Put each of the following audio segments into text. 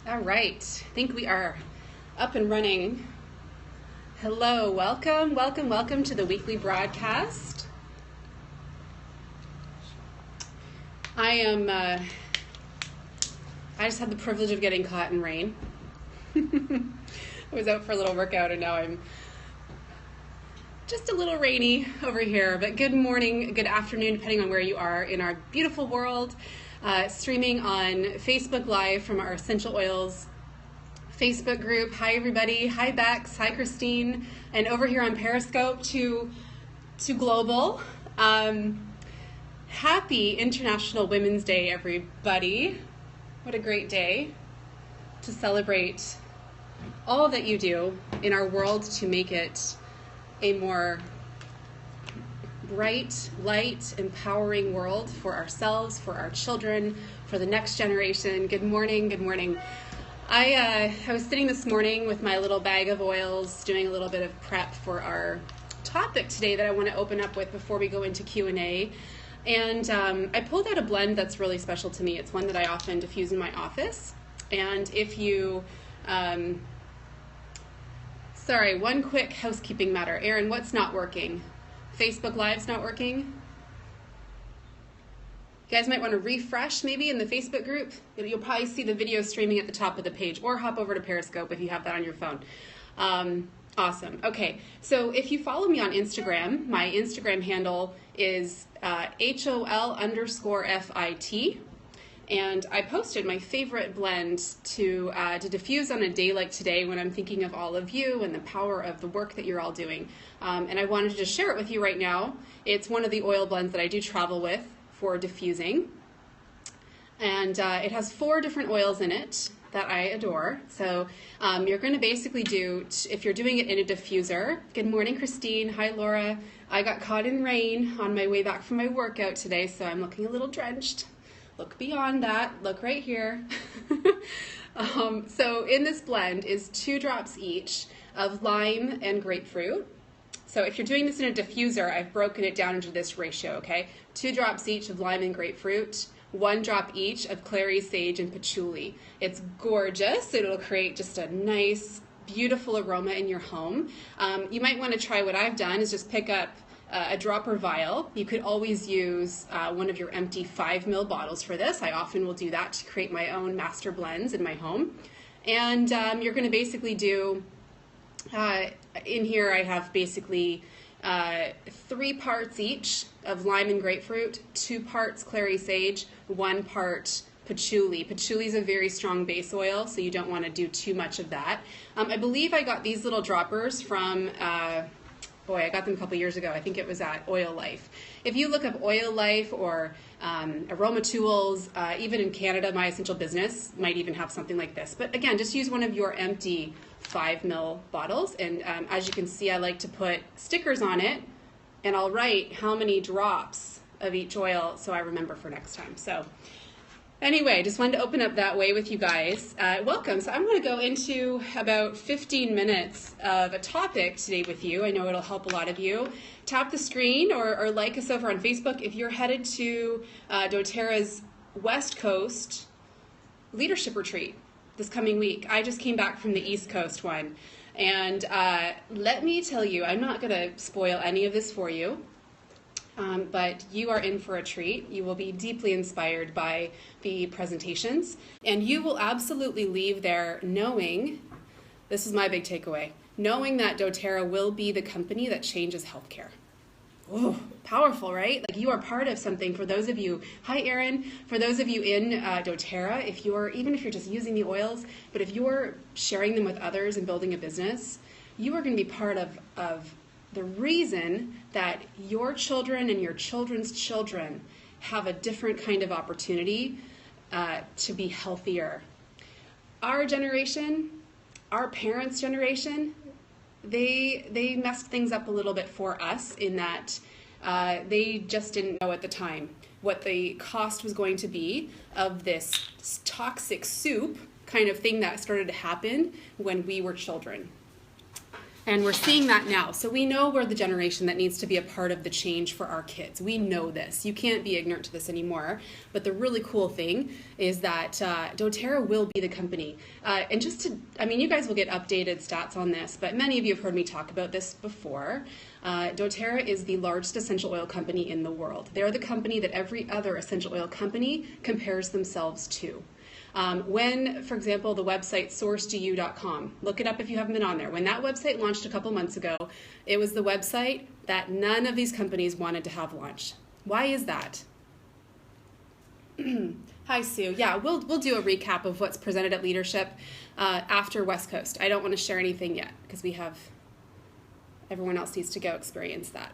All right, I think we are up and running. Hello, welcome to the weekly broadcast. I just had the privilege of getting caught in rain. I was out for a little workout and now I'm just a little rainy over here, but good morning, good afternoon, depending on where you are in our beautiful world. Streaming on Facebook Live from our Essential Oils Facebook group. Hi everybody, hi Bex, hi Christine, and over here on Periscope to Global. Happy International Women's Day, everybody. What a great day to celebrate all that you do in our world to make it a more bright, light, empowering world for ourselves, for our children, for the next generation. Good morning, good morning. I was sitting this morning with my little bag of oils, doing a little bit of prep for our topic today that I want to open up with before we go into Q&A. And I pulled out a blend that's really special to me. It's one that I often diffuse in my office. And if you, sorry, one quick housekeeping matter. Erin, what's not working? Facebook Live's not working? You guys might want to refresh maybe in the Facebook group. You'll probably see the video streaming at the top of the page, or hop over to Periscope if you have that on your phone. Awesome. Okay, so if you follow me on Instagram, my Instagram handle is HOL_FIT. And I posted my favorite blend to diffuse on a day like today when I'm thinking of all of you and the power of the work that you're all doing. And I wanted to just share it with you right now. It's one of the oil blends that I do travel with for diffusing. And it has 4 different oils in it that I adore. So you're going to basically do, if you're doing it in a diffuser, good morning Christine, hi Laura. I got caught in rain on my way back from my workout today, so I'm looking a little drenched. Look beyond that, look right here. So in this blend is 2 drops each of lime and grapefruit. So if you're doing this in a diffuser, I've broken it down into this ratio, okay? 2 drops each of lime and grapefruit, 1 drop each of Clary, sage, and patchouli. It's gorgeous. It'll create just a nice, beautiful aroma in your home. You might want to try what I've done is just pick up a dropper vial. You could always use one of your empty 5 ml bottles for this. I often will do that to create my own master blends in my home. And you're going to basically do, in here I have basically 3 parts each of lime and grapefruit, 2 parts Clary sage, 1 part patchouli. Patchouli is a very strong base oil, so you don't want to do too much of that. I believe I got these little droppers from I got them a couple years ago. I think it was at Oil Life. If you look up Oil Life or Aroma Tools, even in Canada, My Essential Business might even have something like this. But again, just use one of your empty 5 ml bottles. And as you can see, I like to put stickers on it, and I'll write how many drops of each oil so I remember for next time. So anyway, just wanted to open up that way with you guys. Welcome. So I'm going to go into about 15 minutes of a topic today with you. I know it'll help a lot of you. Tap the screen or like us over on Facebook if you're headed to doTERRA's West Coast Leadership Retreat this coming week. I just came back from the East Coast one. And let me tell you, I'm not going to spoil any of this for you. But you are in for a treat. You will be deeply inspired by the presentations, and you will absolutely leave there knowing, this is my big takeaway, knowing that doTERRA will be the company that changes healthcare. Oh, powerful, right? Like you are part of something. For those of you, hi Erin, for those of you in doTERRA, even if you're just using the oils, but if you're sharing them with others and building a business, you are going to be part of the reason that your children and your children's children have a different kind of opportunity to be healthier. Our generation, our parents' generation, they messed things up a little bit for us in that they just didn't know at the time what the cost was going to be of this toxic soup kind of thing that started to happen when we were children. And we're seeing that now. So we know we're the generation that needs to be a part of the change for our kids. We know this. You can't be ignorant to this anymore. But the really cool thing is that doTERRA will be the company. And just to, I mean, you guys will get updated stats on this, but many of you have heard me talk about this before. doTERRA is the largest essential oil company in the world. They're the company that every other essential oil company compares themselves to. When, for example, the website sourcetoyou.com, look it up if you haven't been on there. When that website launched a couple months ago, it was the website that none of these companies wanted to have launch. Why is that? Hi, Sue. Yeah, we'll do a recap of what's presented at Leadership after West Coast. I don't want to share anything yet because we have, everyone else needs to go experience that.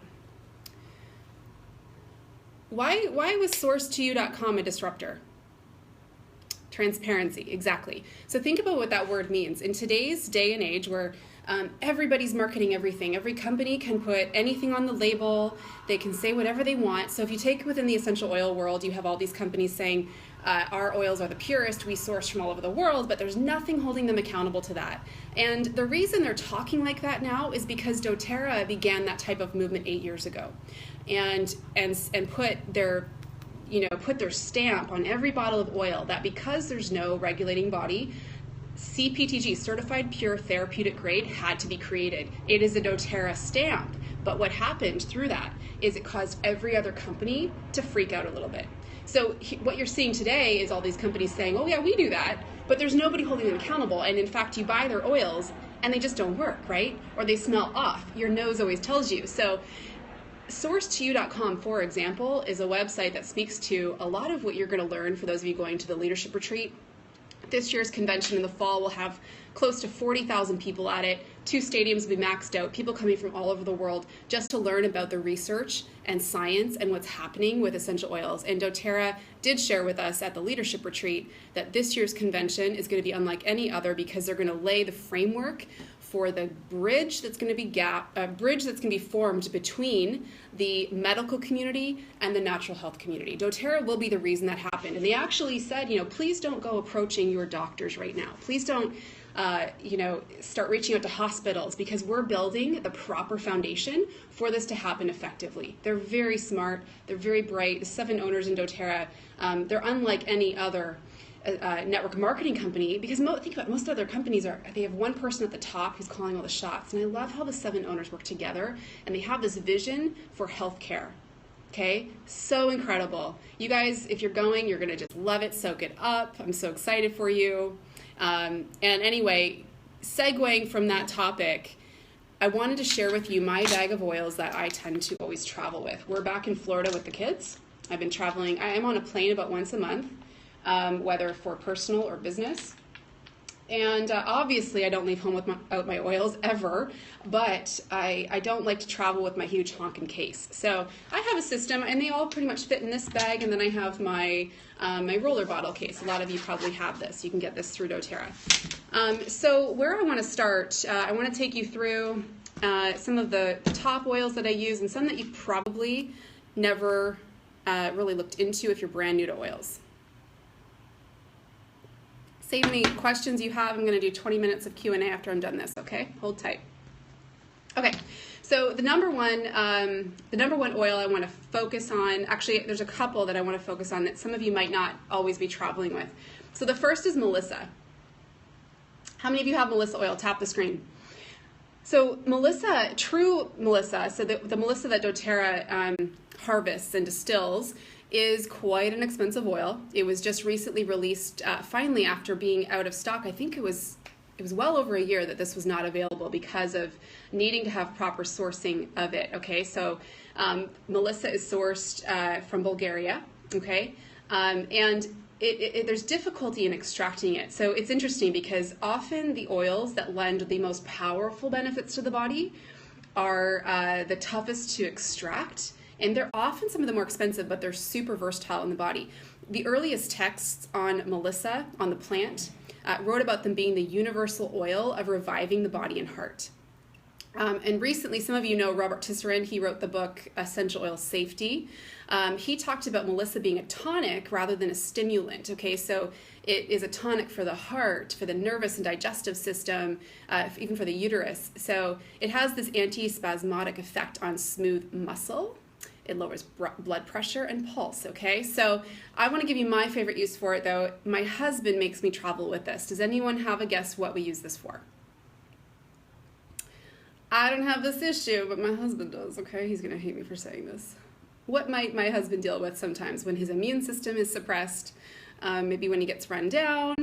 Why was sourcetoyou.com a disruptor? Transparency, exactly. So think about what that word means. In today's day and age where everybody's marketing everything, every company can put anything on the label, they can say whatever they want. So if you take within the essential oil world, you have all these companies saying, our oils are the purest, we source from all over the world, but there's nothing holding them accountable to that. And the reason they're talking like that now is because doTERRA began that type of movement 8 years ago and put their put their stamp on every bottle of oil that because there's no regulating body, CPTG, Certified Pure Therapeutic Grade, had to be created. It is a doTERRA stamp. But what happened through that is it caused every other company to freak out a little bit. So what you're seeing today is all these companies saying, oh yeah, we do that, but there's nobody holding them accountable. And in fact, you buy their oils and they just don't work, right? Or they smell off. Your nose always tells you. So sourcetoyou.com, for example, is a website that speaks to a lot of what you're going to learn for those of you going to the leadership retreat. This year's convention in the fall will have close to 40,000 people at it. 2 stadiums will be maxed out, people coming from all over the world just to learn about the research and science and what's happening with essential oils. And doTERRA did share with us at the leadership retreat that this year's convention is going to be unlike any other because they're going to lay the framework for the bridge that's going to be formed between the medical community and the natural health community. doTERRA will be the reason that happened. And they actually said, please don't go approaching your doctors right now. Please don't, start reaching out to hospitals because we're building the proper foundation for this to happen effectively. They're very smart. They're very bright. The 7 owners in doTERRA, they're unlike any other network marketing company because think about most other companies they have one person at the top who's calling all the shots, and I love how the 7 owners work together and they have this vision for healthcare. Okay, so incredible. You guys, if you're going, you're gonna just love it, soak it up. I'm so excited for you. And anyway, segueing from that topic, I wanted to share with you my bag of oils that I tend to always travel with. We're back in Florida with the kids. I've been traveling. I am on a plane about once a month. Whether for personal or business. And obviously I don't leave home without my oils ever, but I don't like to travel with my huge honkin' case. So I have a system and they all pretty much fit in this bag, and then I have my roller bottle case. A lot of you probably have this. You can get this through doTERRA. So where I want to start, I want to take you through some of the top oils that I use and some that you've probably never really looked into if you're brand new to oils. Save any questions you have. I'm going to do 20 minutes of Q&A after I'm done this, okay? Hold tight. Okay, so the number one oil I want to focus on, actually there's a couple that I want to focus on that some of you might not always be traveling with. So the first is Melissa. How many of you have Melissa oil? Tap the screen. So Melissa, true Melissa, so the Melissa that doTERRA harvests and distills is quite an expensive oil. It was just recently released, finally after being out of stock. I think it was well over a year that this was not available because of needing to have proper sourcing of it. Okay, so Melissa is sourced from Bulgaria. Okay, and there's difficulty in extracting it. So it's interesting because often the oils that lend the most powerful benefits to the body are the toughest to extract. And they're often some of the more expensive, but they're super versatile in the body. The earliest texts on Melissa, on the plant, wrote about them being the universal oil of reviving the body and heart. And recently, some of you know Robert Tisserand. He wrote the book Essential Oil Safety. He talked about Melissa being a tonic rather than a stimulant. Okay, so it is a tonic for the heart, for the nervous and digestive system, even for the uterus. So it has this anti-spasmodic effect on smooth muscle. It lowers blood pressure and pulse, okay? So I want to give you my favorite use for it, though. My husband makes me travel with this. Does anyone have a guess what we use this for? I don't have this issue, but my husband does, okay? He's going to hate me for saying this. What might my husband deal with sometimes when his immune system is suppressed? Maybe when he gets run down?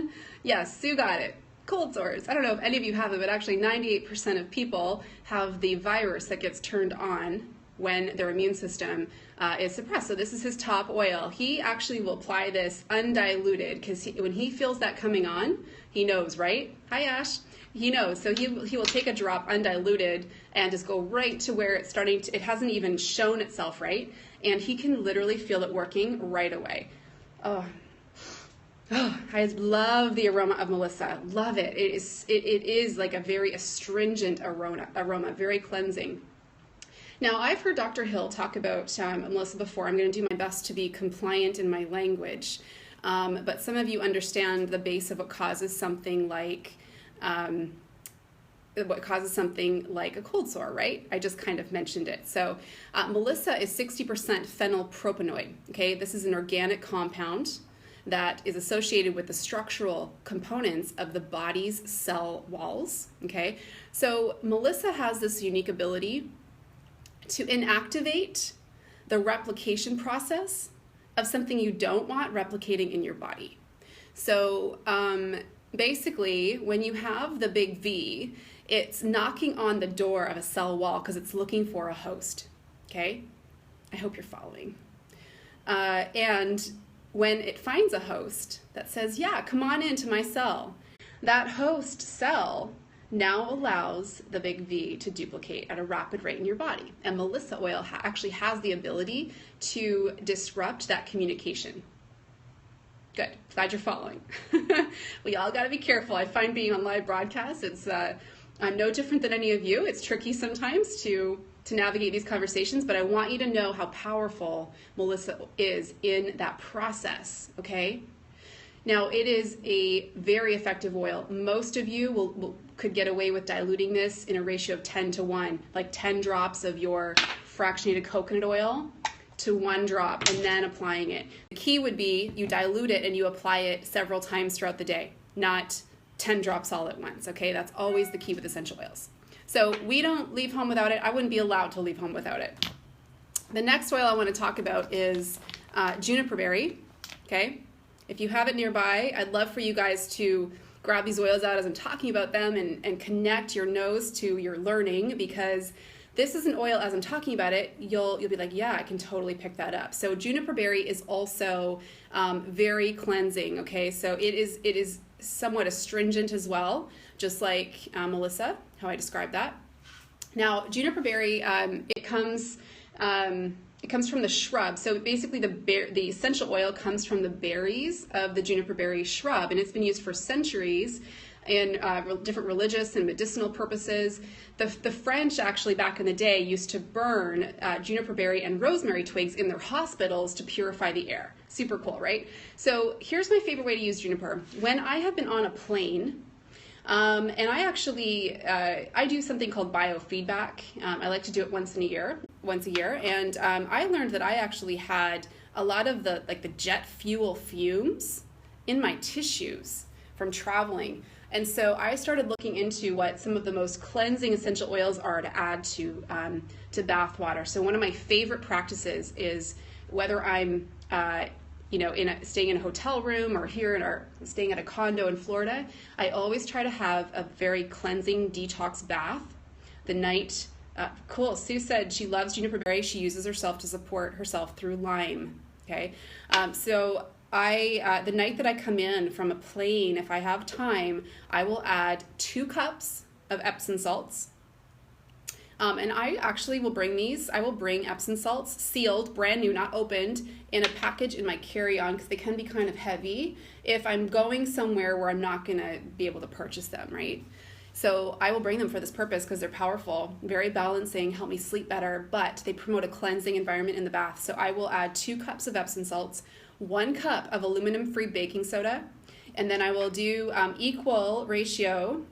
Yes, Sue got it. Cold sores. I don't know if any of you have it, but actually 98% of people have the virus that gets turned on when their immune system is suppressed. So this is his top oil. He actually will apply this undiluted because when he feels that coming on, he knows, right? Hi, Ash. He knows. So he will take a drop undiluted and just go right to where it's starting to, it hasn't even shown itself, right? And he can literally feel it working right away. Oh, I love the aroma of Melissa. Love it. It is like a very astringent aroma, very cleansing. Now, I've heard Dr. Hill talk about Melissa before. I'm going to do my best to be compliant in my language. But some of you understand the base of what causes something like a cold sore, right? I just kind of mentioned it. So Melissa is 60% phenylpropanoid. Okay, this is an organic compound that is associated with the structural components of the body's cell walls. Okay, so Melissa has this unique ability to inactivate the replication process of something you don't want replicating in your body. So basically, when you have the big V, it's knocking on the door of a cell wall because it's looking for a host, okay? I hope you're following. And when it finds a host that says, yeah, come on into my cell, that host cell now allows the big V to duplicate at a rapid rate in your body. And Melissa oil actually has the ability to disrupt that communication. Good. Glad you're following. We all got to be careful. I find being on live broadcasts, it's no different than any of you. It's tricky sometimes to navigate these conversations, but I want you to know how powerful Melissa is in that process, okay? Now, it is a very effective oil. Most of you could get away with diluting this in a ratio of 10 to 1, like 10 drops of your fractionated coconut oil to 1 drop and then applying it. The key would be you dilute it and you apply it several times throughout the day, not 10 drops all at once, okay? That's always the key with essential oils. So we don't leave home without it. I wouldn't be allowed to leave home without it. The next oil I want to talk about is Juniper Berry, okay? If you have it nearby, I'd love for you guys to grab these oils out as I'm talking about them and connect your nose to your learning, because this is an oil, as I'm talking about it, you'll be like, yeah, I can totally pick that up. So Juniper Berry is also very cleansing, okay? So it is somewhat astringent as well, just like Melissa, how I described that. Now, Juniper Berry, it comes from the shrub. So basically the essential oil comes from the berries of the juniper berry shrub, and it's been used for centuries in different religious and medicinal purposes. The French actually back in the day used to burn juniper berry and rosemary twigs in their hospitals to purify the air. Super cool, right? So here's my favorite way to use juniper. When I have been on a plane, and I actually, I do something called biofeedback. I like to do it once a year, and I learned that I actually had a lot of the jet fuel fumes in my tissues from traveling. And so I started looking into what some of the most cleansing essential oils are to add to bath water. So one of my favorite practices is whether I'm staying in a hotel room or staying at a condo in Florida, I always try to have a very cleansing detox bath the night. Cool. Sue said she loves juniper berry. She uses herself to support herself through lime. Okay. So the night that I come in from a plane, if I have time, I will add 2 cups of Epsom salts. And I actually will bring these. I will bring Epsom salts sealed, brand new, not opened, in a package in my carry-on because they can be kind of heavy if I'm going somewhere where I'm not going to be able to purchase them, right? So I will bring them for this purpose because they're powerful, very balancing, help me sleep better, but they promote a cleansing environment in the bath. So I will add 2 cups of Epsom salts, 1 cup of aluminum-free baking soda, and then I will do equal ratio,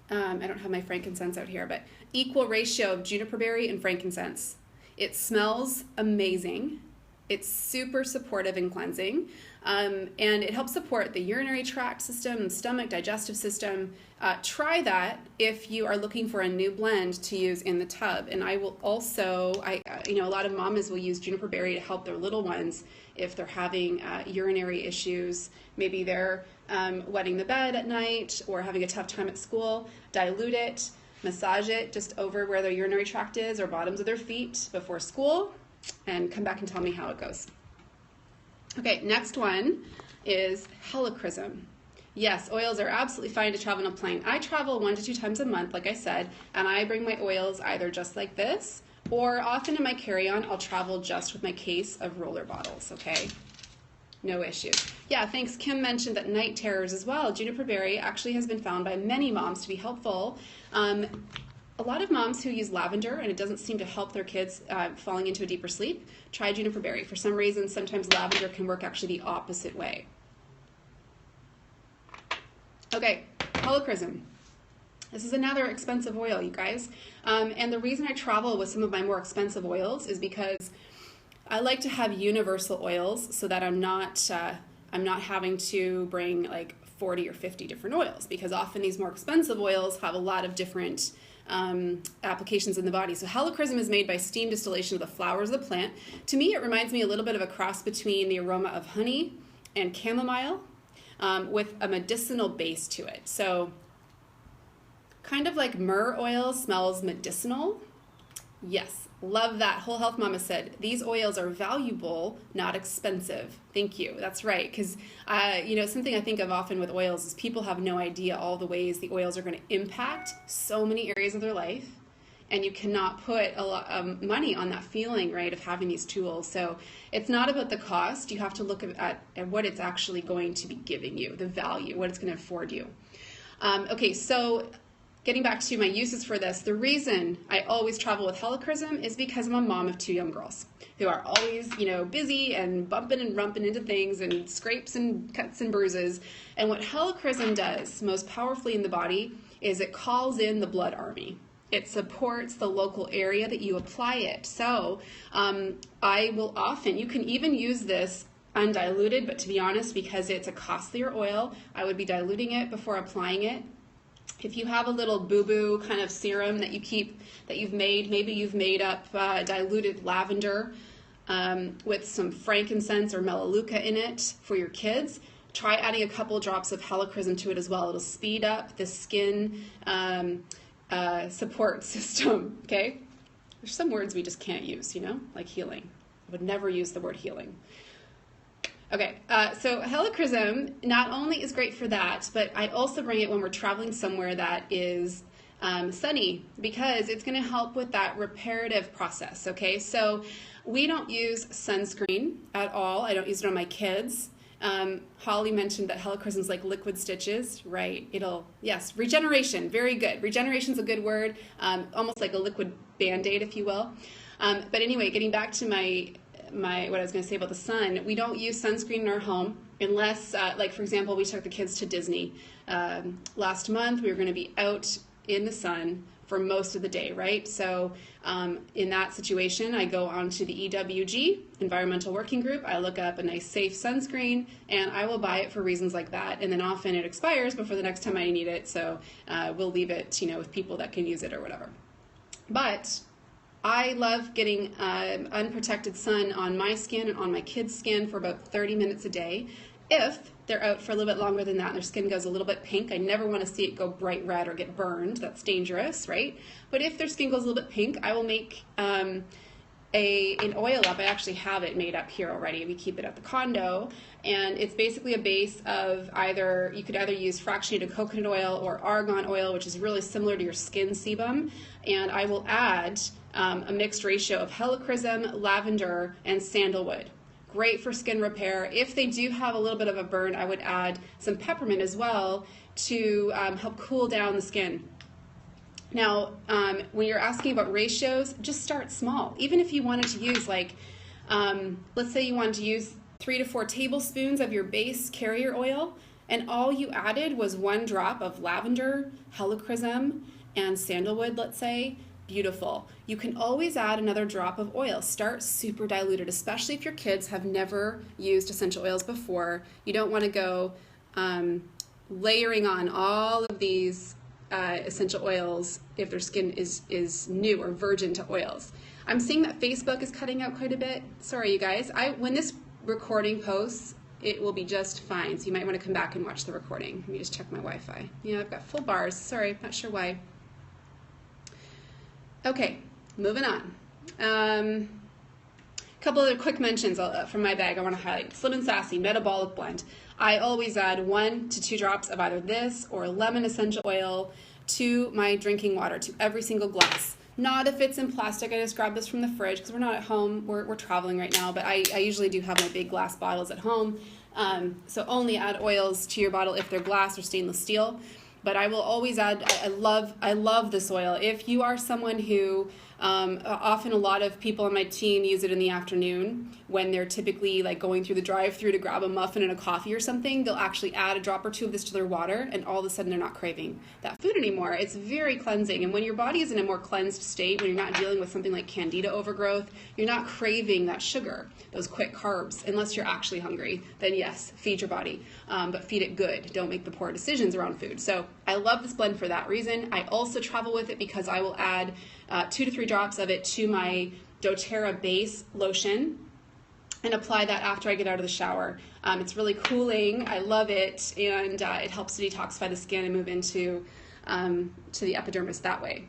I don't have my frankincense out here, but equal ratio of juniper berry and frankincense. It smells amazing. It's super supportive and cleansing, and it helps support the urinary tract system, stomach, digestive system. Try that if you are looking for a new blend to use in the tub. And I will also, a lot of mamas will use juniper berry to help their little ones if they're having urinary issues. Maybe they're wetting the bed at night or having a tough time at school. Dilute it, massage it just over where their urinary tract is or bottoms of their feet before school, and come back and tell me how it goes. Okay, next one is Helichrysum. Yes, oils are absolutely fine to travel on a plane. I travel 1 to 2 times a month, like I said, and I bring my oils either just like this, or often in my carry-on, I'll travel just with my case of roller bottles, okay? No issues. Yeah, thanks. Kim mentioned that night terrors as well. Juniper berry actually has been found by many moms to be helpful. A lot of moms who use lavender and it doesn't seem to help their kids falling into a deeper sleep, try juniper berry. For some reason, sometimes lavender can work actually the opposite way. Okay, Helichrysum. This is another expensive oil, you guys. And the reason I travel with some of my more expensive oils is because I like to have universal oils so that I'm not having to bring like 40 or 50 different oils, because often these more expensive oils have a lot of different applications in the body. So Helichrysum is made by steam distillation of the flowers of the plant. To me, it reminds me a little bit of a cross between the aroma of honey and chamomile with a medicinal base to it. So kind of like myrrh oil smells medicinal. Yes, love that. Whole Health Mama said, these oils are valuable, not expensive. Thank you. That's right. Because, something I think of often with oils is people have no idea all the ways the oils are going to impact so many areas of their life. And you cannot put a lot of money on that feeling, right, of having these tools. So it's not about the cost. You have to look at what it's actually going to be giving you, the value, what it's going to afford you. Okay, so getting back to my uses for this, the reason I always travel with Helichrysum is because I'm a mom of 2 young girls who are always, busy and bumping and rumping into things and scrapes and cuts and bruises. And what Helichrysum does most powerfully in the body is it calls in the blood army. It supports the local area that you apply it. So I will often, you can even use this undiluted, but to be honest, because it's a costlier oil, I would be diluting it before applying it. If you have a little boo-boo kind of serum that you've made, maybe you've made up diluted lavender with some frankincense or melaleuca in it for your kids, try adding a couple drops of Helichrysum to it as well. It'll speed up the skin support system, okay? There's some words we just can't use, like healing. I would never use the word healing. Okay, so Helichrysum not only is great for that, but I also bring it when we're traveling somewhere that is sunny, because it's going to help with that reparative process, okay? So we don't use sunscreen at all. I don't use it on my kids. Holly mentioned that Helichrysum is like liquid stitches, right? Yes, regeneration, very good. Regeneration's a good word, almost like a liquid Band-Aid, if you will. But anyway, getting back to what I was going to say about the sun, we don't use sunscreen in our home unless, like for example, we took the kids to Disney last month. We were going to be out in the sun for most of the day, right? So in that situation, I go onto the EWG, Environmental Working Group. I look up a nice safe sunscreen, and I will buy it for reasons like that. And then often it expires before the next time I need it, so we'll leave it, with people that can use it or whatever. But I love getting unprotected sun on my skin and on my kids' skin for about 30 minutes a day. If they're out for a little bit longer than that and their skin goes a little bit pink, I never want to see it go bright red or get burned. That's dangerous, right? But if their skin goes a little bit pink, I will make an oil up. I actually have it made up here already. We keep it at the condo, and it's basically a base of you could either use fractionated coconut oil or argan oil, which is really similar to your skin sebum, and I will add a mixed ratio of Helichrysum, lavender, and sandalwood. great for skin repair. If they do have a little bit of a burn, I would add some peppermint as well to help cool down the skin. Now, when you're asking about ratios, just start small. Even if you wanted to use like, let's say you wanted to use 3 to 4 tablespoons of your base carrier oil, and all you added was 1 drop of lavender, helichrysum, and sandalwood, let's say, beautiful. You can always add another drop of oil. Start super diluted, especially if your kids have never used essential oils before. You don't want to go layering on all of these essential oils if their skin is new or virgin to oils. I'm seeing that Facebook is cutting out quite a bit. Sorry, you guys. When this recording posts, it will be just fine. So you might want to come back and watch the recording. Let me just check my Wi-Fi. Yeah, I've got full bars. Sorry, not sure why. Okay, moving on. A couple other quick mentions from my bag I want to highlight. Slim and Sassy Metabolic Blend. I always add 1 to 2 drops of either this or lemon essential oil to my drinking water, to every single glass. Not if it's in plastic. I just grab this from the fridge because we're not at home. We're traveling right now, but I usually do have my big glass bottles at home. So only add oils to your bottle if they're glass or stainless steel. But I will always add, I love this oil. If you are someone who, often a lot of people on my team use it in the afternoon when they're typically like going through the drive-thru to grab a muffin and a coffee or something, they'll actually add a drop or 2 of this to their water, and all of a sudden they're not craving that food anymore. It's very cleansing, and when your body is in a more cleansed state, when you're not dealing with something like candida overgrowth, you're not craving that sugar, those quick carbs, unless you're actually hungry. Then yes, feed your body, but feed it good. Don't make the poor decisions around food. So I love this blend for that reason. I also travel with it because I will add 2 to 3 drops of it to my doTERRA base lotion and apply that after I get out of the shower. It's really cooling. I love it, and it helps to detoxify the skin and move into to the epidermis that way.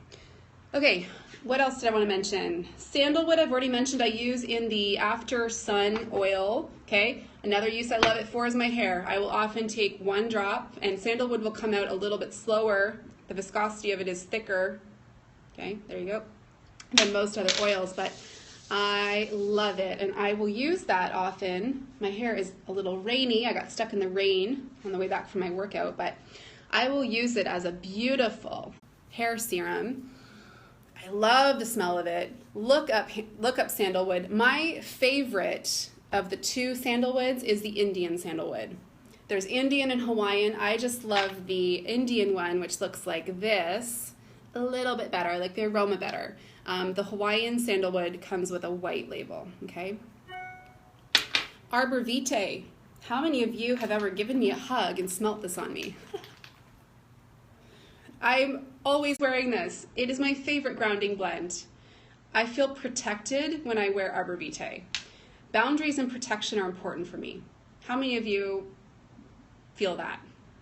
Okay, what else did I want to mention? Sandalwood, I've already mentioned I use in the after sun oil. Okay, another use I love it for is my hair. I will often take 1 drop, and sandalwood will come out a little bit slower. The viscosity of it is thicker. Okay, there you go, than most other oils, but I love it, and I will use that often. My hair is a little rainy. I got stuck in the rain on the way back from my workout, but I will use it as a beautiful hair serum. I love the smell of it. Look up sandalwood. My favorite of the 2 sandalwoods is the Indian sandalwood. There's Indian and Hawaiian. I just love the Indian one, which looks like this, a little bit better, like the aroma better. The Hawaiian sandalwood comes with a white label, okay? Arbor Vitae. How many of you have ever given me a hug and smelt this on me? I'm always wearing this. It is my favorite grounding blend. I feel protected when I wear Arbor Vitae. Boundaries and protection are important for me. How many of you feel that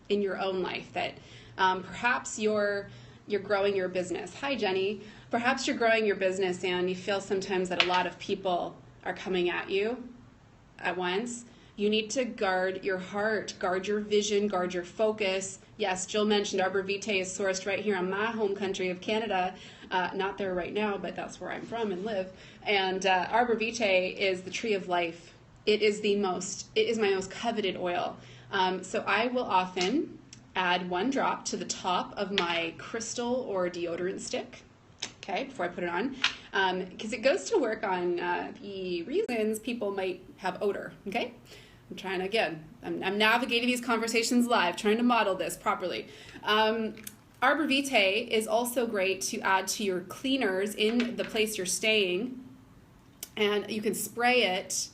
in your own life, that perhaps you're growing your business? Hi, Jenny. Perhaps you're growing your business and you feel sometimes that a lot of people are coming at you at once. You need to guard your heart, guard your vision, guard your focus. Yes, Jill mentioned Arbor Vitae is sourced right here in my home country of Canada. Not there right now, but that's where I'm from and live. And Arbor Vitae is the tree of life. It is my most coveted oil. So I will often add 1 drop to the top of my crystal or deodorant stick, okay, before I put it on, because it goes to work on the reasons people might have odor, okay? I'm trying again. I'm navigating these conversations live, trying to model this properly. Arbor Vitae is also great to add to your cleaners in the place you're staying, and you can spray it.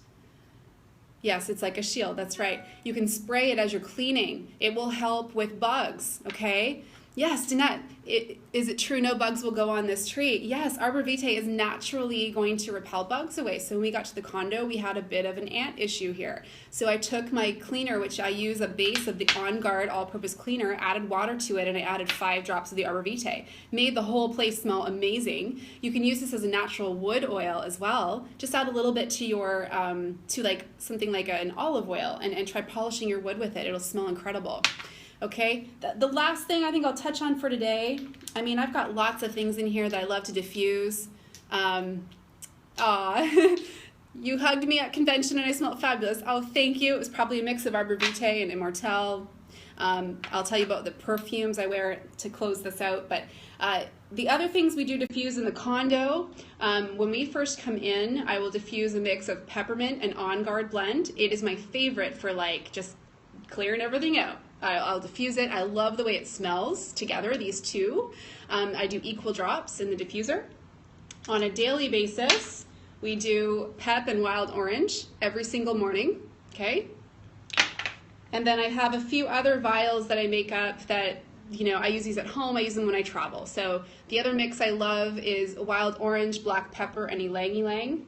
Yes, it's like a shield, that's right. You can spray it as you're cleaning. It will help with bugs, okay? Yes, Danette, is it true no bugs will go on this tree? Yes, Arbor Vitae is naturally going to repel bugs away. So when we got to the condo, we had a bit of an ant issue here. So I took my cleaner, which I use a base of the OnGuard all-purpose cleaner, added water to it, and I added 5 drops of the Arbor Vitae. Made the whole place smell amazing. You can use this as a natural wood oil as well. Just add a little bit to your, to like something like an olive oil, and try polishing your wood with it. It'll smell incredible. Okay, the last thing I think I'll touch on for today, I mean, I've got lots of things in here that I love to diffuse. You hugged me at convention and I smelled fabulous. Oh, thank you. It was probably a mix of Arbor Vitae and Immortelle. I'll tell you about the perfumes I wear to close this out. But the other things we do diffuse in the condo, when we first come in, I will diffuse a mix of Peppermint and OnGuard blend. It is my favorite for like just clearing everything out. I'll diffuse it. I love the way it smells together, these two. I do equal drops in the diffuser. On a daily basis, we do Pep and Wild Orange every single morning, okay? And then I have a few other vials that I make up that, you know, I use these at home, I use them when I travel. So the other mix I love is Wild Orange, Black Pepper, and Ylang.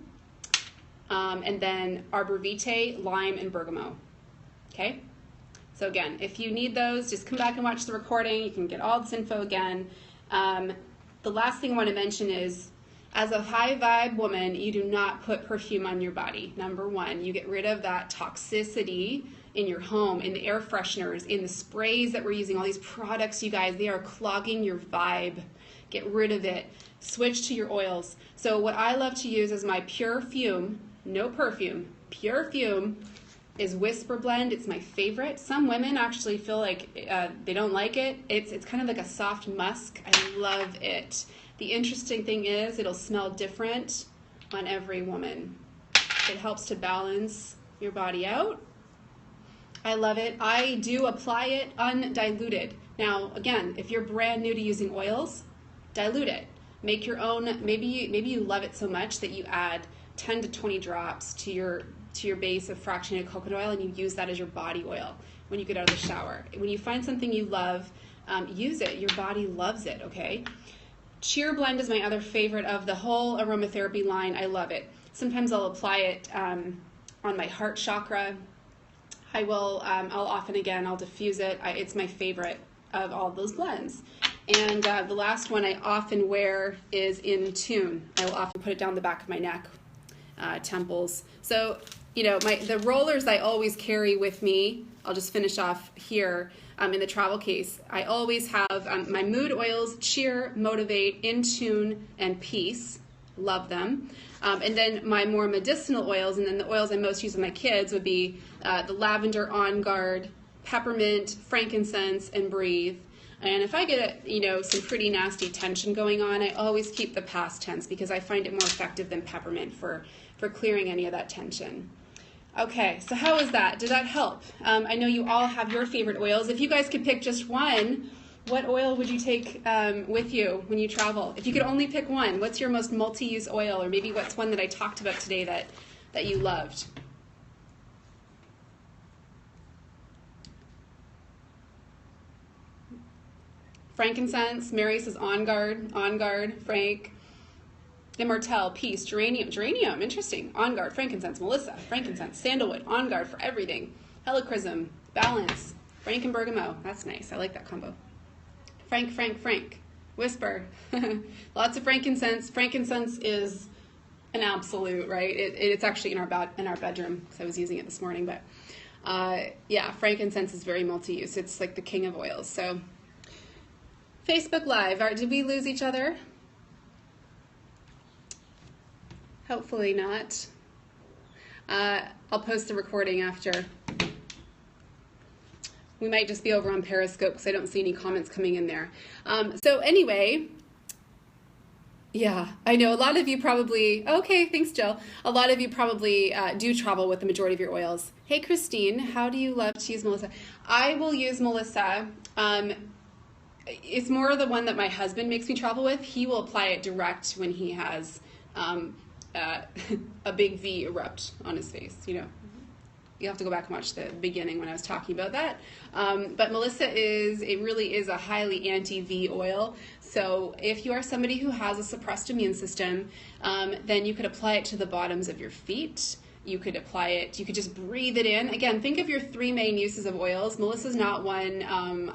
And then Arbor Vitae, Lime, and Bergamot, okay? So again, if you need those, just come back and watch the recording. You can get all this info again. The last thing I want to mention is, as a high vibe woman, you do not put perfume on your body. Number one, you get rid of that toxicity in your home, in the air fresheners, in the sprays that we're using, all these products, you guys, they are clogging your vibe. Get rid of it. Switch to your oils. So what I love to use is my pure fume, no perfume, pure fume, is Whisper Blend. It's my favorite. Some women actually feel like they don't like it. It's kind of like a soft musk. I love it. The interesting thing is it'll smell different on every woman. It helps to balance your body out. I love it. I do apply it undiluted. Now, again, if you're brand new to using oils, dilute it. Make your own. Maybe you love it so much that you add 10 to 20 drops to your base of fractionated coconut oil, and you use that as your body oil when you get out of the shower. When you find something you love, use it. Your body loves it, okay? Cheer Blend is my other favorite of the whole aromatherapy line. I love it. Sometimes I'll apply it on my heart chakra. I'll often, again, I'll diffuse it. It's my favorite of all those blends. And the last one I often wear is in Tune. I will often put it down the back of my neck, temples. So, you know, the rollers I always carry with me, I'll just finish off here in the travel case. I always have my mood oils, Cheer, Motivate, In Tune, and Peace. Love them. And then my more medicinal oils, and then the oils I most use with my kids would be the lavender OnGuard, peppermint, frankincense, and breathe. And if I get some pretty nasty tension going on, I always keep the past tense because I find it more effective than peppermint for clearing any of that tension. Okay, so how was that? Did that help? I know you all have your favorite oils. If you guys could pick just one, what oil would you take with you when you travel? If you could only pick one, what's your most multi-use oil, or maybe what's one that I talked about today that you loved? Frankincense. Mary says OnGuard, Frank. Immortelle, Peace, Geranium, interesting. OnGuard, Frankincense, Melissa, Frankincense, Sandalwood, OnGuard for everything. Helichrysum, Balance, Frank and Bergamot. That's nice. I like that combo. Frank. Whisper. Lots of frankincense. Frankincense is an absolute, right? It's actually in our bedroom because I was using it this morning. But yeah, frankincense is very multi-use. It's like the king of oils. So Facebook Live. Did we lose each other? Hopefully not. I'll post the recording after. We might just be over on Periscope because I don't see any comments coming in there. So anyway, yeah, I know a lot of you probably, okay, thanks Jill. A lot of you probably do travel with the majority of your oils. Hey Christine, how do you love to use Melissa? I will use Melissa. It's more the one that my husband makes me travel with. He will apply it direct when he has a big V erupt on his face, you know. You have to go back and watch the beginning when I was talking about that. But Melissa really is a highly anti-V oil. So if you are somebody who has a suppressed immune system, then you could apply it to the bottoms of your feet. You could apply it, you could just breathe it in. Again, think of your three main uses of oils. Melissa's not one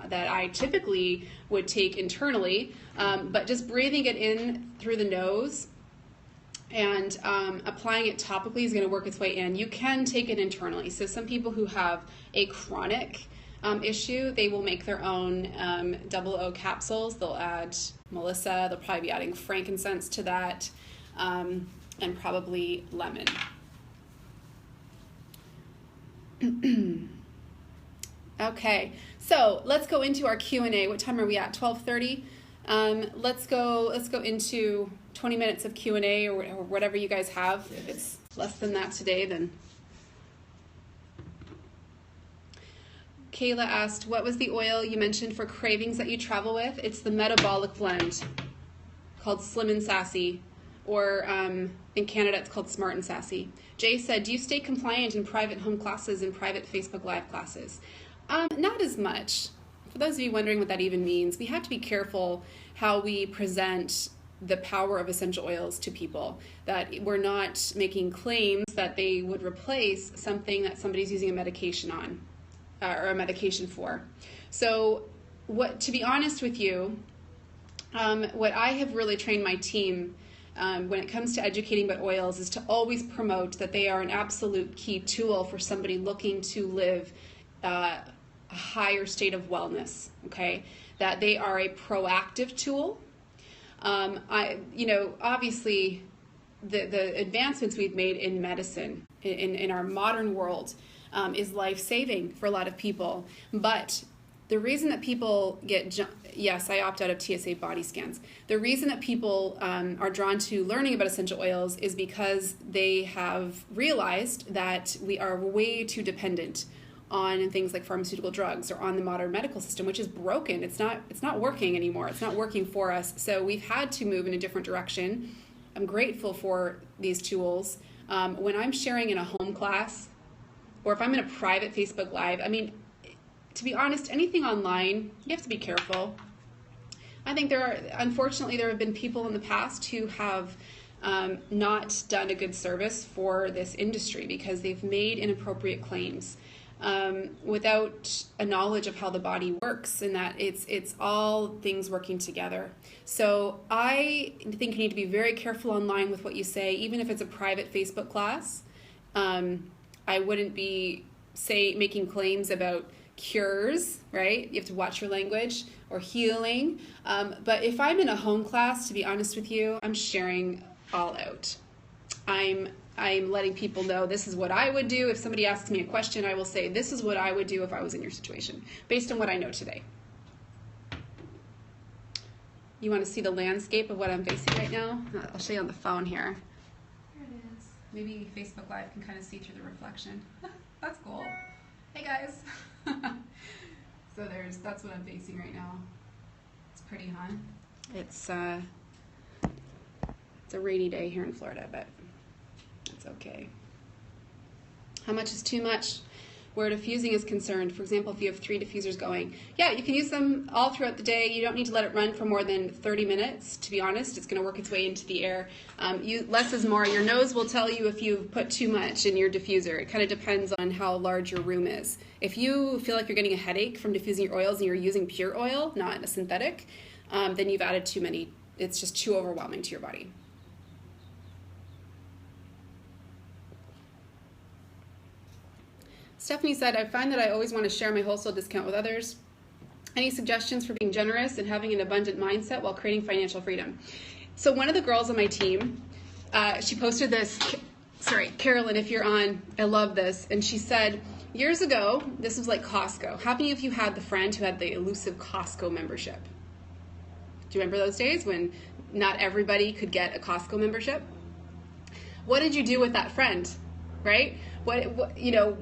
that I typically would take internally, but just breathing it in through the nose and applying it topically is going to work its way in. You can take it internally. So some people who have a chronic issue, they will make their own double O capsules. They'll add Melissa. They'll probably be adding frankincense to that and probably lemon. Okay, so let's go into our Q&A. What time are we at? 12:30. Let's go into 20 minutes of Q&A or whatever you guys have. If it's less than that today, then. Kayla asked, what was the oil you mentioned for cravings that you travel with? It's the metabolic blend called Slim and Sassy, or in Canada it's called Smart and Sassy. Jay said, do you stay compliant in private home classes and private Facebook Live classes? Not as much. For those of you wondering what that even means, we have to be careful how we present the power of essential oils to people, that we're not making claims that they would replace something that somebody's using a medication on. Or a medication for. So to be honest with you, what I have really trained my team when it comes to educating about oils is to always promote that they are an absolute key tool for somebody looking to live a higher state of wellness, okay? That they are a proactive tool. Obviously the advancements we've made in medicine, in our modern world, is life-saving for a lot of people. But the reason that people yes, I opt out of TSA body scans. The reason that people are drawn to learning about essential oils is because they have realized that we are way too dependent on things like pharmaceutical drugs or on the modern medical system, which is broken. It's not working anymore. It's not working for us. So we've had to move in a different direction. I'm grateful for these tools. When I'm sharing in a home class, or if I'm in a private Facebook Live, I mean, to be honest, anything online, you have to be careful. I think unfortunately, there have been people in the past who have not done a good service for this industry because they've made inappropriate claims without a knowledge of how the body works, and that it's all things working together. So I think you need to be very careful online with what you say, even if it's a private Facebook class. I wouldn't be making claims about cures, right? You have to watch your language, or healing. But if I'm in a home class, to be honest with you, I'm sharing all out. I'm letting people know this is what I would do. If somebody asks me a question, I will say this is what I would do if I was in your situation, based on what I know today. You want to see the landscape of what I'm facing right now? I'll show you on the phone here. Maybe Facebook Live can kind of see through the reflection. That's cool. Hey guys. So that's what I'm facing right now. It's pretty, huh? It's a rainy day here in Florida, but it's okay. How much is too much? Where diffusing is concerned, for example, if you have 3 diffusers going, yeah, you can use them all throughout the day. You don't need to let it run for more than 30 minutes. To be honest, it's going to work its way into the air. Less is more. Your nose will tell you if you've put too much in your diffuser. It kind of depends on how large your room is. If you feel like you're getting a headache from diffusing your oils and you're using pure oil, not a synthetic, then you've added too many. It's just too overwhelming to your body. Stephanie said, I find that I always want to share my wholesale discount with others. Any suggestions for being generous and having an abundant mindset while creating financial freedom? So one of the girls on my team, she posted this, Carolyn, if you're on, I love this. And she said, years ago, this was like Costco. How many of you had the friend who had the elusive Costco membership? Do you remember those days when not everybody could get a Costco membership? What did you do with that friend, right? What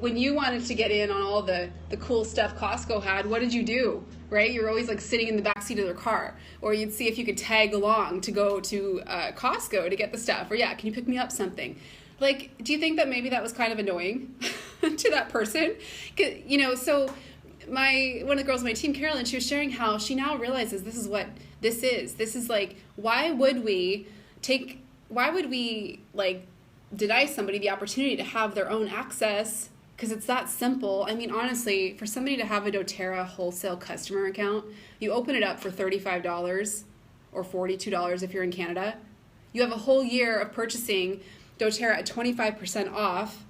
when you wanted to get in on all the cool stuff Costco had, what did you do, right? You're always like sitting in the backseat of their car, or you'd see if you could tag along to go to Costco to get the stuff, or yeah, can you pick me up something? Like, do you think that maybe that was kind of annoying to that person? So one of the girls on my team, Carolyn, she was sharing how she now realizes this is what this is. This is like, why would we deny somebody the opportunity to have their own access, because it's that simple. I mean, honestly, for somebody to have a doTERRA wholesale customer account, you open it up for $35 or $42 if you're in Canada. You have a whole year of purchasing doTERRA at 25% off,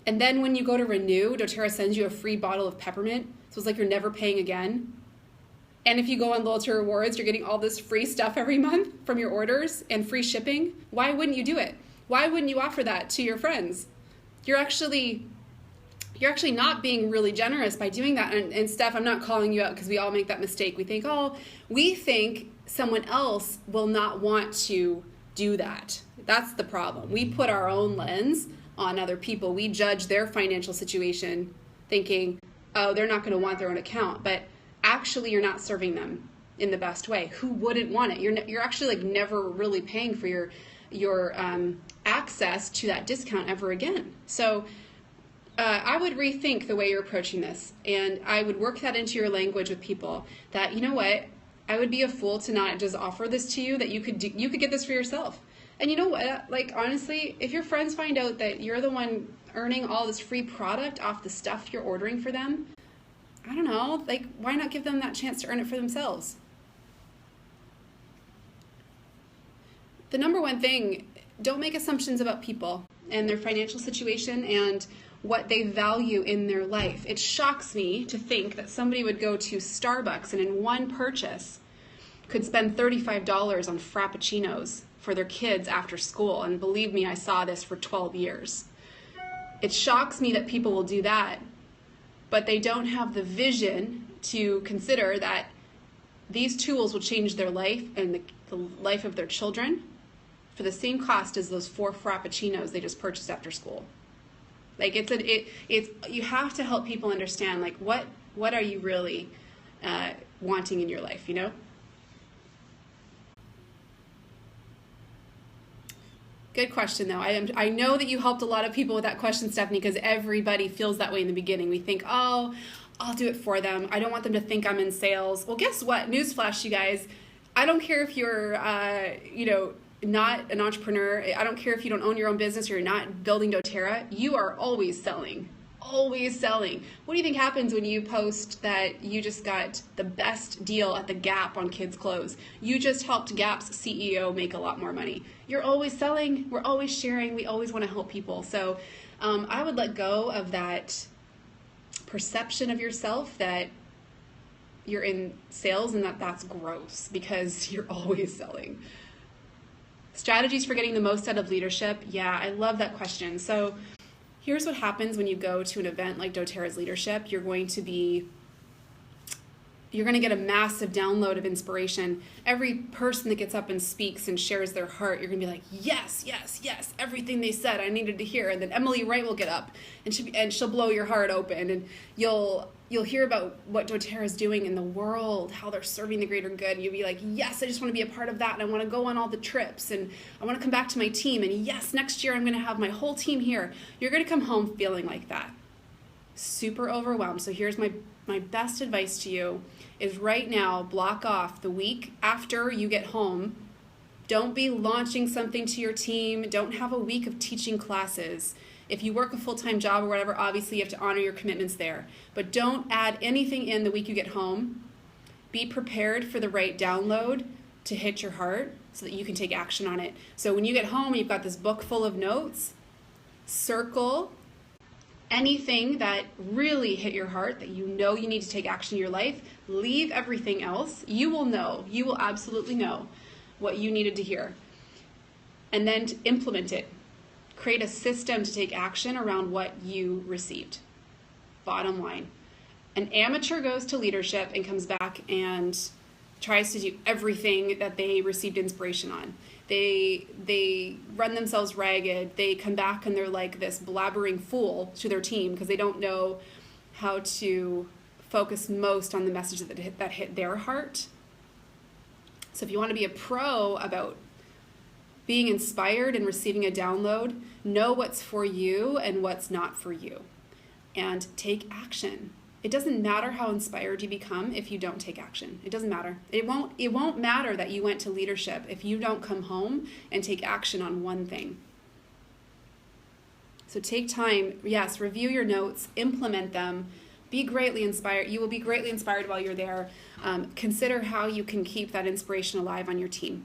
and then when you go to renew, doTERRA sends you a free bottle of Peppermint, so it's like you're never paying again. And if you go on Loyalty Rewards, you're getting all this free stuff every month from your orders and free shipping. Why wouldn't you do it? Why wouldn't you offer that to your friends? You're you're actually not being really generous by doing that. And Steph, I'm not calling you out because we all make that mistake. We think someone else will not want to do that. That's the problem. We put our own lens on other people. We judge their financial situation thinking, oh, they're not going to want their own account. But actually, you're not serving them in the best way. Who wouldn't want it? You're actually like never really paying for your access to that discount ever again. So I would rethink the way you're approaching this, and I would work that into your language with people that, you know what, I would be a fool to not just offer this to you, that you could get this for yourself. And you know what, like honestly, if your friends find out that you're the one earning all this free product off the stuff you're ordering for them, I don't know, like why not give them that chance to earn it for themselves? The number one thing, don't make assumptions about people and their financial situation and what they value in their life. It shocks me to think that somebody would go to Starbucks and in one purchase could spend $35 on frappuccinos for their kids after school. And believe me, I saw this for 12 years. It shocks me that people will do that, but they don't have the vision to consider that these tools will change their life and the life of their children for the same cost as those 4 frappuccinos they just purchased after school. Like you have to help people understand, like what are you really wanting in your life, you know? Good question, though. I know that you helped a lot of people with that question, Stephanie, because everybody feels that way in the beginning. We think, oh, I'll do it for them. I don't want them to think I'm in sales. Well, guess what? Newsflash, you guys. I don't care if you're, not an entrepreneur. I don't care if you don't own your own business or you're not building doTERRA. You are always selling. Always selling. What do you think happens when you post that you just got the best deal at the Gap on kids' clothes? You just helped Gap's CEO make a lot more money. You're always selling. We're always sharing. We always want to help people. So I would let go of that perception of yourself that you're in sales and that's gross, because you're always selling. Strategies for getting the most out of leadership. Yeah, I love that question. So here's what happens when you go to an event like doTERRA's Leadership. You're going to get a massive download of inspiration. Every person that gets up and speaks and shares their heart, you're going to be like, yes, yes, yes, everything they said I needed to hear. And then Emily Wright will get up and she'll blow your heart open, and you'll hear about what doTERRA is doing in the world, how they're serving the greater good. And you'll be like, yes, I just want to be a part of that, and I want to go on all the trips, and I want to come back to my team, and yes, next year I'm going to have my whole team here. You're going to come home feeling like that, super overwhelmed. So here's my best advice to you is right now, block off the week after you get home. Don't be launching something to your team. Don't have a week of teaching classes. If you work a full-time job or whatever, obviously you have to honor your commitments there. But don't add anything in the week you get home. Be prepared for the right download to hit your heart so that you can take action on it. So when you get home, you've got this book full of notes. Circle anything that really hit your heart, that you know you need to take action in your life. Leave everything else. You will absolutely know what you needed to hear. And then to implement it. Create a system to take action around what you received. Bottom line. An amateur goes to leadership and comes back and tries to do everything that they received inspiration on. They run themselves ragged. They come back and they're like this blabbering fool to their team because they don't know how to focus most on the message that hit their heart. So if you want to be a pro about being inspired and receiving a download, know what's for you and what's not for you, and take action. It doesn't matter how inspired you become if you don't take action. It doesn't matter. It won't matter that you went to leadership if you don't come home and take action on one thing. So take time, yes, review your notes, implement them, be greatly inspired. You will be greatly inspired while you're there. Consider how you can keep that inspiration alive on your team.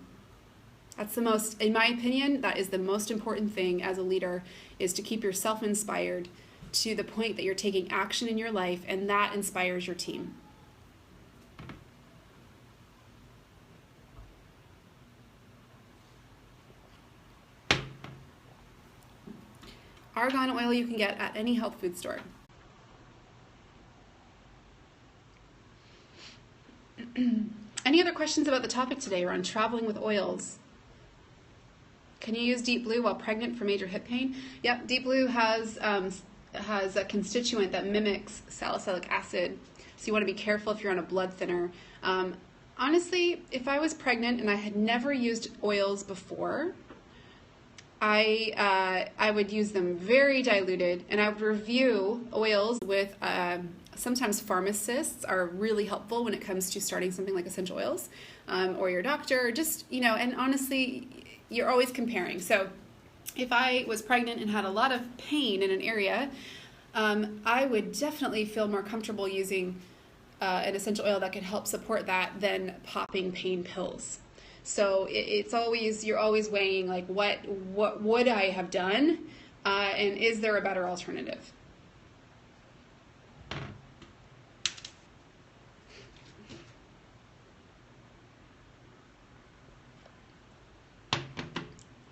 That's the most, in my opinion, that is the most important thing as a leader, is to keep yourself inspired to the point that you're taking action in your life, and that inspires your team. Argan oil you can get at any health food store. Any other questions about the topic today? We're on traveling with oils. Can you use deep blue while pregnant for major hip pain? Yep, deep blue has a constituent that mimics salicylic acid, so you want to be careful if you're on a blood thinner. Honestly, if I was pregnant and I had never used oils before, I would use them very diluted, and I would review oils with, sometimes pharmacists are really helpful when it comes to starting something like essential oils, or your doctor, just, and honestly, you're always comparing. So if I was pregnant and had a lot of pain in an area, I would definitely feel more comfortable using an essential oil that could help support that than popping pain pills. So it's always, you're always weighing like what would I have done, and is there a better alternative?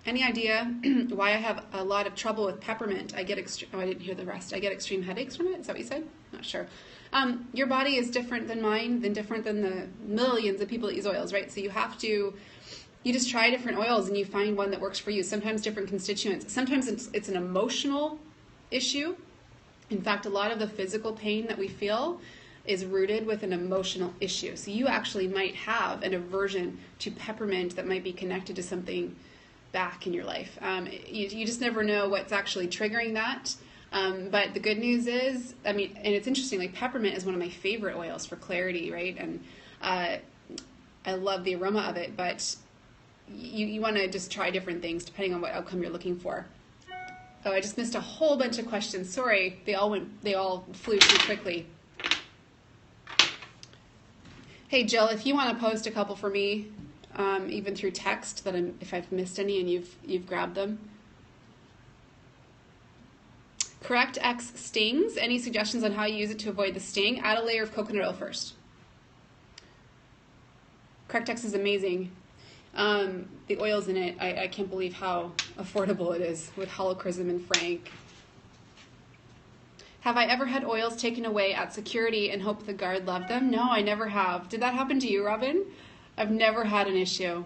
Any idea why I have a lot of trouble with peppermint? I didn't hear the rest. I get extreme headaches from it. Is that what you said? Not sure. Your body is different than mine, different than the millions of people that use oils, right? So you just try different oils and you find one that works for you. Sometimes different constituents. Sometimes it's an emotional issue. In fact, a lot of the physical pain that we feel is rooted with an emotional issue. So you actually might have an aversion to peppermint that might be connected to something back in your life. You just never know what's actually triggering that. But the good news is, and it's interesting, like peppermint is one of my favorite oils for clarity, right? And I love the aroma of it, but you want to just try different things depending on what outcome you're looking for. Oh, I just missed a whole bunch of questions. Sorry, they all flew too quickly. Hey Jill, if you want to post a couple for me, even through text, if I've missed any and you've grabbed them. Correct X stings. Any suggestions on how you use it to avoid the sting? Add a layer of coconut oil first. Correct X is amazing. The oils in it, I can't believe how affordable it is with Helichrysum and Frank. Have I ever had oils taken away at security and hope the guard loved them? No, I never have. Did that happen to you, Robin? I've never had an issue.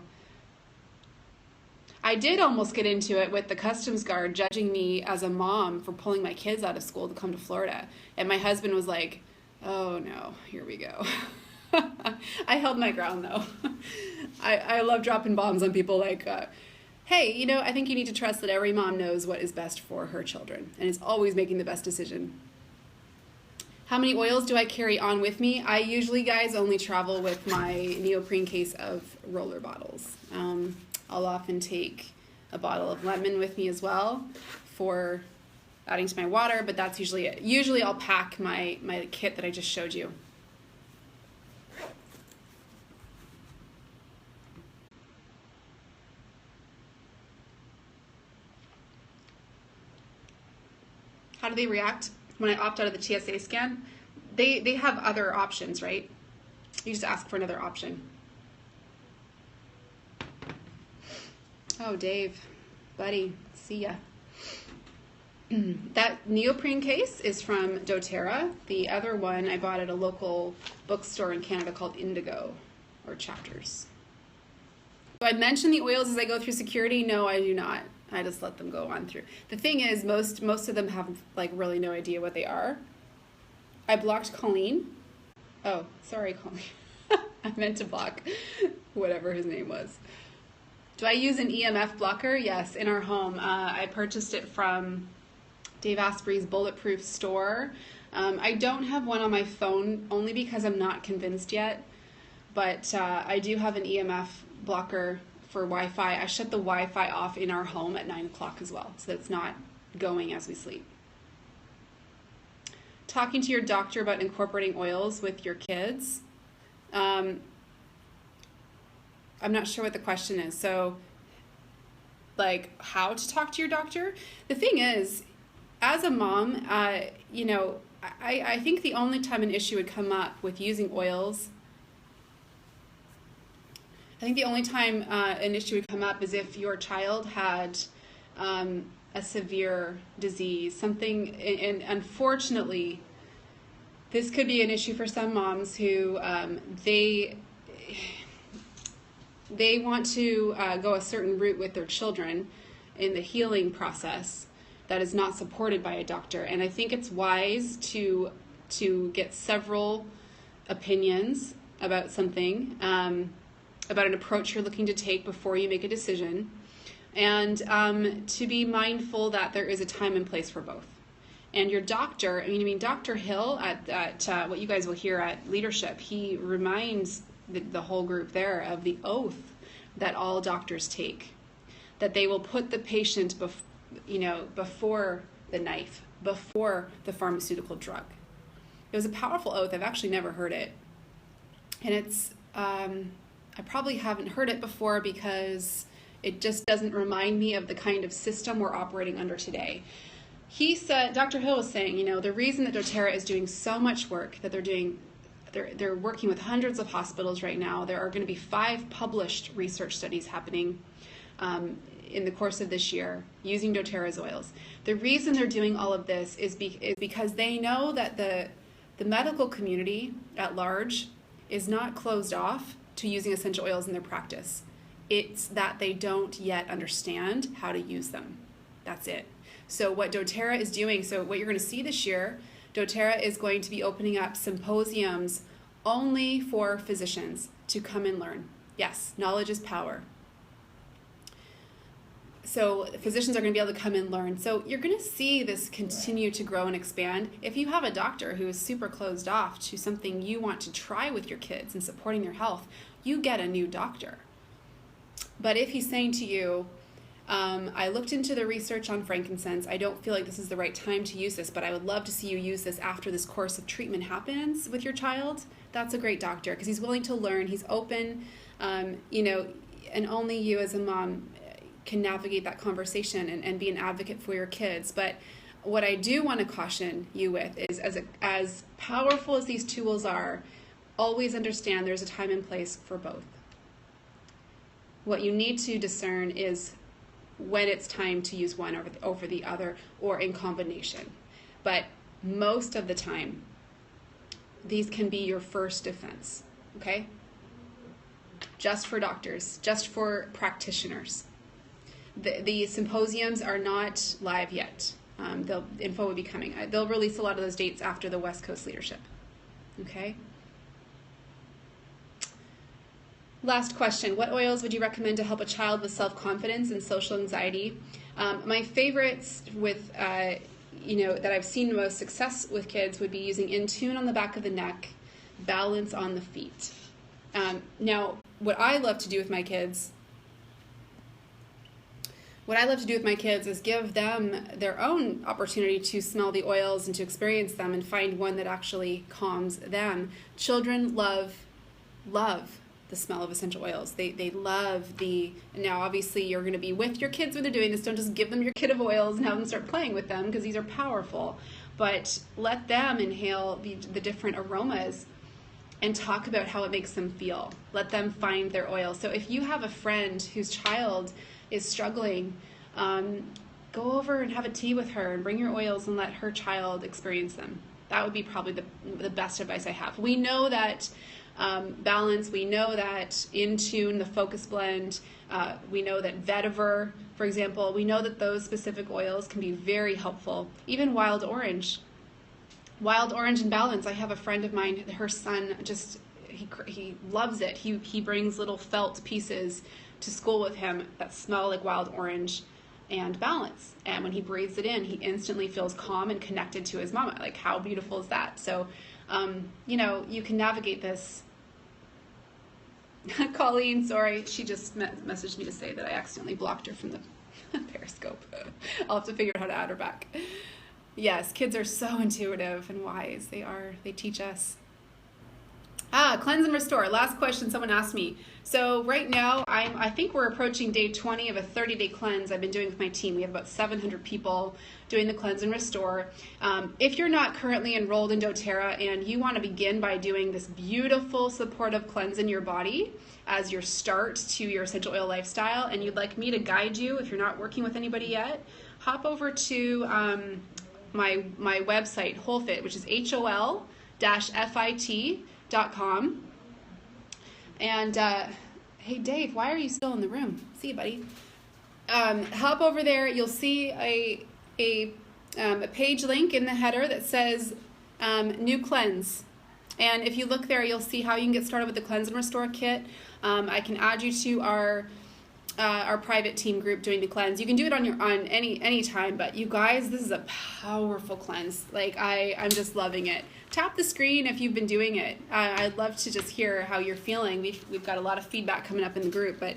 I did almost get into it with the customs guard judging me as a mom for pulling my kids out of school to come to Florida. And my husband was like, oh no, here we go. I held my ground though. I love dropping bombs on people like, hey, I think you need to trust that every mom knows what is best for her children and is always making the best decision. How many oils do I carry on with me? I usually, guys, only travel with my neoprene case of roller bottles. I'll often take a bottle of lemon with me as well for adding to my water, but that's usually it. Usually I'll pack my kit that I just showed you. How do they react when I opt out of the TSA scan? They have other options, right? You just ask for another option. Oh, Dave, buddy, see ya. That neoprene case is from doTERRA. The other one I bought at a local bookstore in Canada called Indigo, or Chapters. Do I mention the oils as I go through security? No, I do not. I just let them go on through. The thing is, most of them have like really no idea what they are. I blocked Colleen. Oh, sorry, Colleen. I meant to block whatever his name was. Do I use an EMF blocker? Yes, in our home. I purchased it from Dave Asprey's Bulletproof store. I don't have one on my phone only because I'm not convinced yet, but I do have an EMF blocker for Wi-Fi. I shut the Wi-Fi off in our home at 9 o'clock as well, so that it's not going as we sleep. Talking to your doctor about incorporating oils with your kids. I'm not sure what the question is. So, like, how to talk to your doctor? The thing is, as a mom, I think the only time an issue would come up with using oils, an issue would come up is if your child had a severe disease, something, and unfortunately, this could be an issue for some moms who they want to go a certain route with their children in the healing process that is not supported by a doctor. And I think it's wise to get several opinions about something, about an approach you're looking to take before you make a decision, and to be mindful that there is a time and place for both. And your doctor, Dr. Hill at what you guys will hear at Leadership, he reminds the whole group there of the oath that all doctors take, that they will put the patient before the knife, before the pharmaceutical drug. It was a powerful oath. I've actually never heard it. And it's, I probably haven't heard it before because it just doesn't remind me of the kind of system we're operating under today. He said, Dr. Hill was saying, the reason that doTERRA is doing so much work, that they're working with hundreds of hospitals right now. There are going to be 5 published research studies happening in the course of this year using doTERRA's oils. The reason they're doing all of this is because they know that the medical community at large is not closed off to using essential oils in their practice. It's that they don't yet understand how to use them. That's it. So what doTERRA is doing, so what you're going to see this year, doTERRA is going to be opening up symposiums only for physicians to come and learn. Yes, knowledge is power. So physicians are going to be able to come and learn. So you're going to see this continue to grow and expand. If you have a doctor who is super closed off to something you want to try with your kids and supporting their health, you get a new doctor. But if he's saying to you, I looked into the research on frankincense. I don't feel like this is the right time to use this, but I would love to see you use this after this course of treatment happens with your child. That's a great doctor because he's willing to learn. He's open, and only you as a mom can navigate that conversation and be an advocate for your kids. But what I do want to caution you with is, as powerful as these tools are, always understand there's a time and place for both. What you need to discern is when it's time to use one over the other or in combination. But most of the time, these can be your first defense, okay? Just for doctors, just for practitioners. The symposiums are not live yet. Info will be coming. They'll release a lot of those dates after the West Coast Leadership, okay? Last question. What oils would you recommend to help a child with self-confidence and social anxiety? My favorites with, that I've seen most success with kids would be using In Tune on the back of the neck, Balance on the feet. Now, what I love to do with my kids is give them their own opportunity to smell the oils and to experience them and find one that actually calms them. Children love the smell of essential oils. They love now obviously you're going to be with your kids when they're doing this. Don't just give them your kit of oils and have them start playing with them because these are powerful. But let them inhale the different aromas and talk about how it makes them feel. Let them find their oil. So if you have a friend whose child is struggling, go over and have a tea with her and bring your oils and let her child experience them. That would be probably the best advice I have. We know that Balance, we know that In Tune, the Focus Blend, we know that vetiver, for example, we know that those specific oils can be very helpful. Even wild orange and Balance. I have a friend of mine, her son he loves it. He brings little felt pieces to school with him that smell like wild orange and Balance. And when he breathes it in, he instantly feels calm and connected to his mama. Like, how beautiful is that? So, you can navigate this. Colleen, sorry, she just messaged me to say that I accidentally blocked her from the Periscope. I'll have to figure out how to add her back. Yes, kids are so intuitive and wise. They teach us. Cleanse and restore. Last question someone asked me. So right now, I think we're approaching day 20 of a 30-day cleanse I've been doing with my team. We have about 700 people doing the cleanse and restore. If you're not currently enrolled in doTERRA and you want to begin by doing this beautiful supportive cleanse in your body as your start to your essential oil lifestyle, and you'd like me to guide you if you're not working with anybody yet, hop over to my website, WholeFit, which is HOL-FIT.com. And hey, Dave, why are you still in the room? See you, buddy. Hop over there. You'll see a page link in the header that says new cleanse. And if you look there, you'll see how you can get started with the Cleanse and Restore kit. I can add you to our private team group doing the cleanse. You can do it on any time, but you guys, this is a powerful cleanse. Like I'm just loving it. Tap the screen if you've been doing it. I'd love to just hear how you're feeling. We've got a lot of feedback coming up in the group, but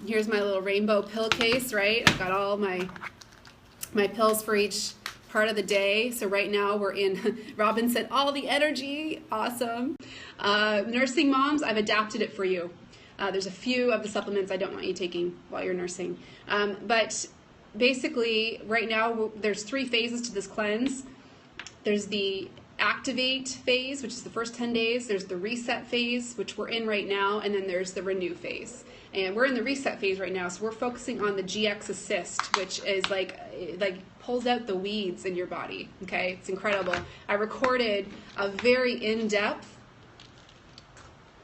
here's my little rainbow pill case, right? I've got all my pills for each part of the day. So right now we're in, Robin said, all the energy, awesome. Nursing moms, I've adapted it for you. There's a few of the supplements I don't want you taking while you're nursing. But basically right now there's 3 phases to this cleanse. There's the activate phase, which is the first 10 days. There's the reset phase, which we're in right now. And then there's the renew phase. And we're in the reset phase right now. So we're focusing on the GX Assist, which is like pulls out the weeds in your body. Okay, it's incredible. I recorded a very in-depth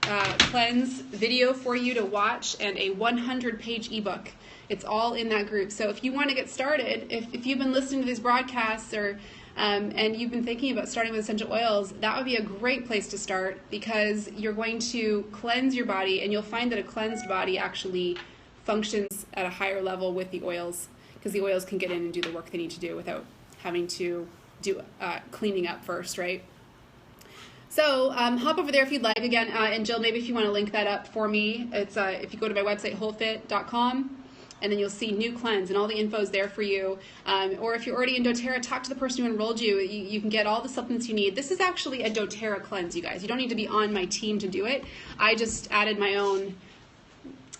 cleanse video for you to watch and a 100-page ebook. It's all in that group. So if you want to get started, if you've been listening to these broadcasts or and you've been thinking about starting with essential oils, that would be a great place to start, because you're going to cleanse your body, and you'll find that a cleansed body actually functions at a higher level with the oils, because the oils can get in and do the work they need to do without having to do cleaning up first, right? So hop over there if you'd like. Again, and Jill, maybe if you want to link that up for me, it's if you go to my website, wholefit.com, and then you'll see new cleanse, and all the info is there for you. Or if you're already in doTERRA, talk to the person who enrolled you. You can get all the supplements you need. This is actually a doTERRA cleanse, you guys. You don't need to be on my team to do it. I just added my own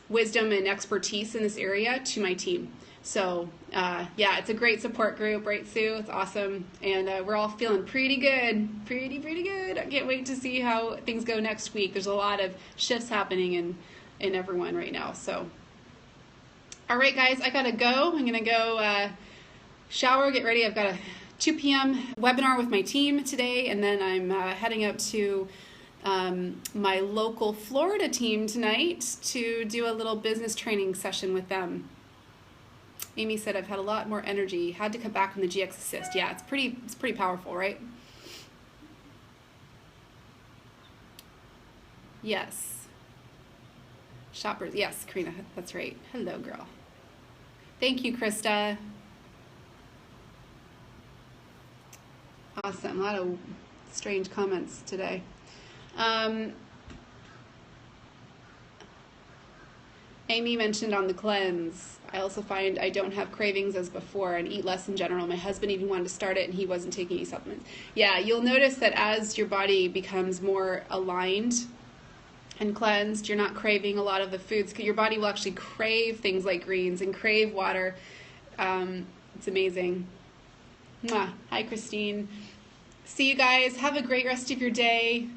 wisdom and expertise in this area to my team. So yeah, it's a great support group, right, Sue? It's awesome, and we're all feeling pretty good, pretty good. I can't wait to see how things go next week. There's a lot of shifts happening in everyone right now. So, all right, guys, I gotta go. I'm gonna go shower, get ready. I've got a 2 p.m. webinar with my team today, and then I'm heading up to my local Florida team tonight to do a little business training session with them. Amy said, I've had a lot more energy. Had to cut back on the GX Assist. Yeah, it's pretty powerful, right? Yes. Shoppers. Yes, Karina, that's right. Hello, girl. Thank you, Krista. Awesome. A lot of strange comments today. Amy mentioned on the cleanse, I also find I don't have cravings as before and eat less in general. My husband even wanted to start it and he wasn't taking any supplements. Yeah, you'll notice that as your body becomes more aligned and cleansed, you're not craving a lot of the foods. Your body will actually crave things like greens and crave water. It's amazing. Mwah. Hi, Christine. See you guys. Have a great rest of your day.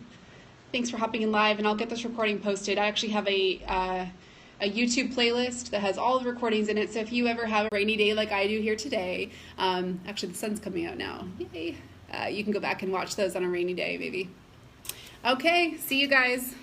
Thanks for hopping in live, and I'll get this recording posted. I actually have a YouTube playlist that has all the recordings in it, so if you ever have a rainy day like I do here today, actually the sun's coming out now, yay, you can go back and watch those on a rainy day, maybe. Okay, see you guys.